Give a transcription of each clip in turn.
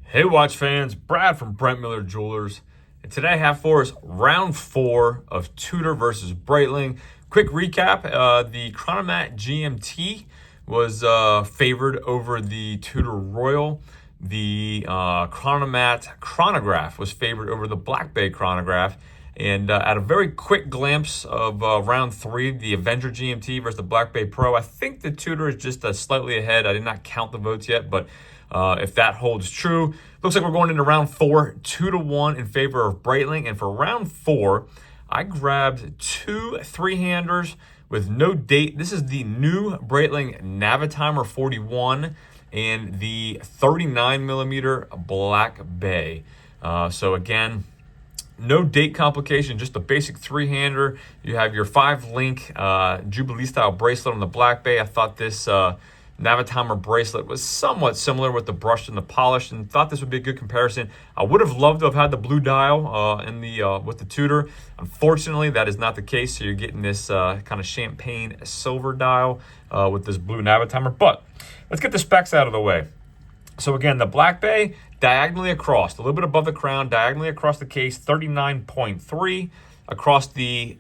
Hey watch fans, Brad from Brent Miller Jewelers. And today I have for us round 4 of Tudor versus Breitling. Quick recap, the Chronomat GMT was favored over the Tudor Royal. The Chronomat Chronograph was favored over the Black Bay Chronograph. And at a very quick glimpse of round 3, the Avenger GMT versus the Black Bay Pro, I think the Tudor is just slightly ahead. I did not count the votes yet, but if that holds true, looks like we're going into round 4, 2-1 in favor of Breitling. And for round 4, I grabbed 2 3-handers with no date. This is the new Breitling Navitimer 41 and the 39mm Black Bay. So again, no date complication, just a basic 3-hander. You have your 5-link Jubilee style bracelet on the Black Bay. I thought this Navitimer bracelet was somewhat similar with the brushed and the polished, and thought this would be a good comparison. I would have loved to have had the blue dial in the with the Tudor. Unfortunately, that is not the case, so you're getting this kind of champagne silver dial with this blue Navitimer. But let's get the specs out of the way. So again, the Black Bay, diagonally across, a little bit above the crown, diagonally across the case, 39.3. Across the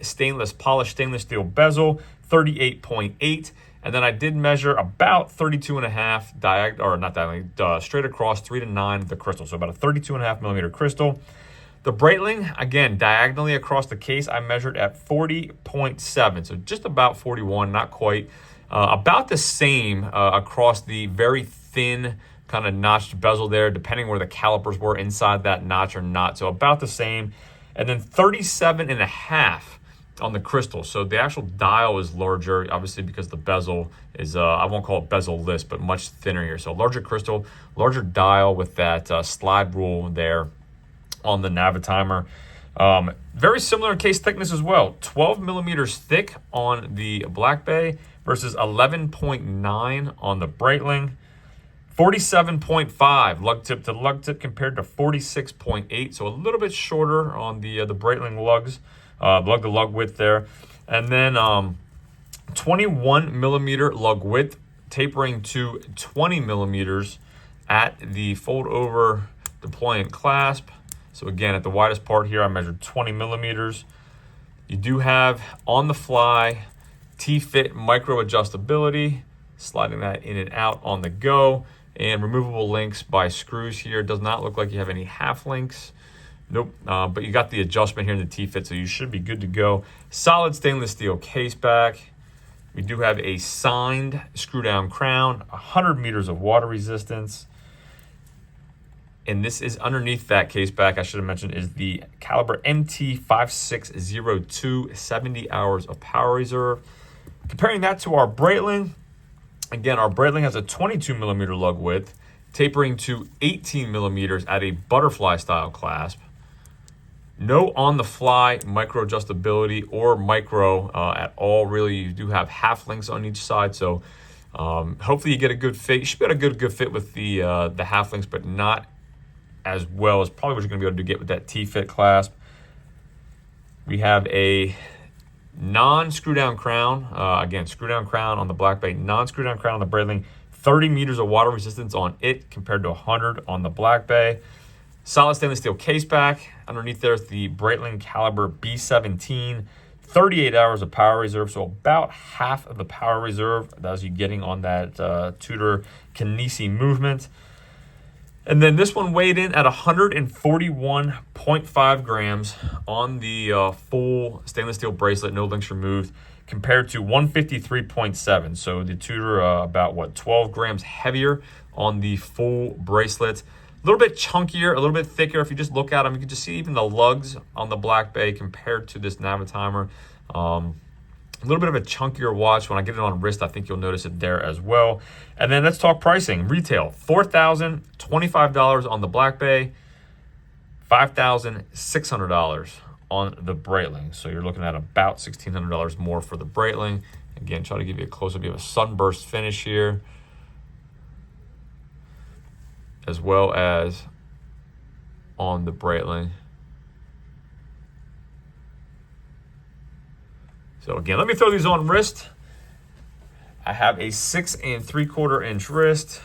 polished stainless steel bezel, 38.8. And then I did measure about 32.5 straight across 3 to 9 of the crystal. So about a 32.5mm crystal. The Breitling, again, diagonally across the case, I measured at 40.7. So just about 41, not quite. About the same across the very thin kind of notched bezel there, depending where the calipers were inside that notch or not. So about the same. And then 37.5 on the crystal. So the actual dial is larger, obviously, because the bezel is, I won't call it bezel-less, but much thinner here. So larger crystal, larger dial with that slide rule there on the Navitimer. Very similar in case thickness as well. 12mm thick on the Black Bay versus 11.9 on the Breitling. 47.5 lug tip to lug tip compared to 46.8, so a little bit shorter on the Breitling lugs, lug to lug width there. And then 21mm lug width, tapering to 20mm at the fold over deployant clasp. So again, at the widest part here, I measured 20mm. You do have on the fly T-fit micro adjustability, sliding that in and out on the go. And removable links by screws here. Does not look like you have any half links. Nope, but you got the adjustment here in the T-fit, so you should be good to go. Solid stainless steel case back. We do have a signed screw down crown, 100 meters of water resistance. And this is underneath that case back, I should have mentioned, is the caliber MT5602, 70 hours of power reserve. Comparing that to our Breitling, again, our Breitling has a 22mm lug width, tapering to 18mm at a butterfly style clasp. No on-the-fly micro adjustability or micro at all, really. You do have half links on each side, so hopefully you get a good fit. You should get a good fit with the half links, but not as well as probably what you're going to be able to get with that T-fit clasp. We have a non-screw down crown, again, screw down crown on the Black Bay, non-screw down crown on the Breitling, 30 meters of water resistance on it compared to 100 on the Black Bay. Solid stainless steel case back. Underneath there's the Breitling caliber B17, 38 hours of power reserve, so about half of the power reserve that you're getting on that Tudor Kinesi movement. And then this one weighed in at 141.5 grams on the full stainless steel bracelet, no links removed, compared to 153.7. So the Tudor about, 12 grams heavier on the full bracelet. A little bit chunkier, a little bit thicker. If you just look at them, you can just see even the lugs on the Black Bay compared to this Navitimer. A little bit of a chunkier watch. When I get it on wrist, I think you'll notice it there as well. And then let's talk pricing. Retail, $4,025 on the Black Bay, $5,600 on the Breitling. So you're looking at about $1,600 more for the Breitling. Again, try to give you a close-up. You have a sunburst finish here, as well as on the Breitling. So again, let me throw these on wrist. I have a 6 3/4 inch wrist.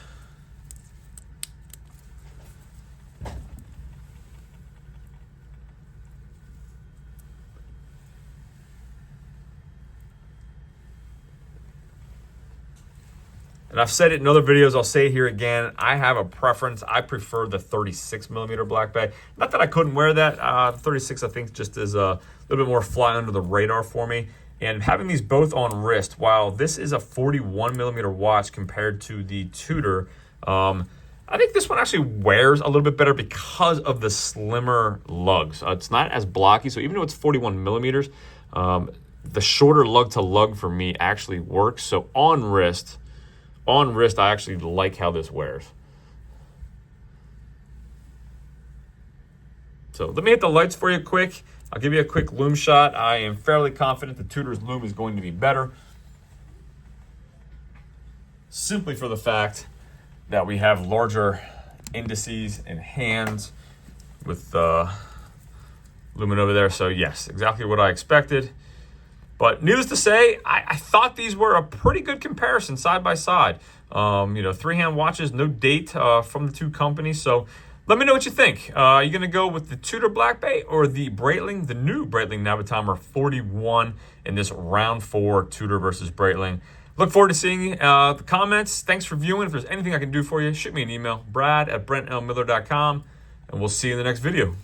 And I've said it in other videos, I'll say it here again. I have a preference. I prefer the 36 millimeter Black Bay. Not that I couldn't wear that. 36, I think, just is a little bit more fly under the radar for me. And having these both on wrist, while this is a 41 millimeter watch compared to the Tudor, I think this one actually wears a little bit better because of the slimmer lugs. It's not as blocky, so even though it's 41 millimeters, the shorter lug to lug for me actually works. So on wrist, I actually like how this wears. So let me hit the lights for you quick. I'll give you a quick lume shot. I am fairly confident the Tudor's lume is going to be better, simply for the fact that we have larger indices and hands with lumen over there. So yes, exactly what I expected. But needless to say, I thought these were a pretty good comparison side by side. Three-hand watches, no date from the two companies. So let me know what you think. Are you going to go with the Tudor Black Bay or the new Breitling Navitimer 41 in this round 4 Tudor versus Breitling? Look forward to seeing the comments. Thanks for viewing. If there's anything I can do for you, shoot me an email, brad@brentlmiller.com, and we'll see you in the next video.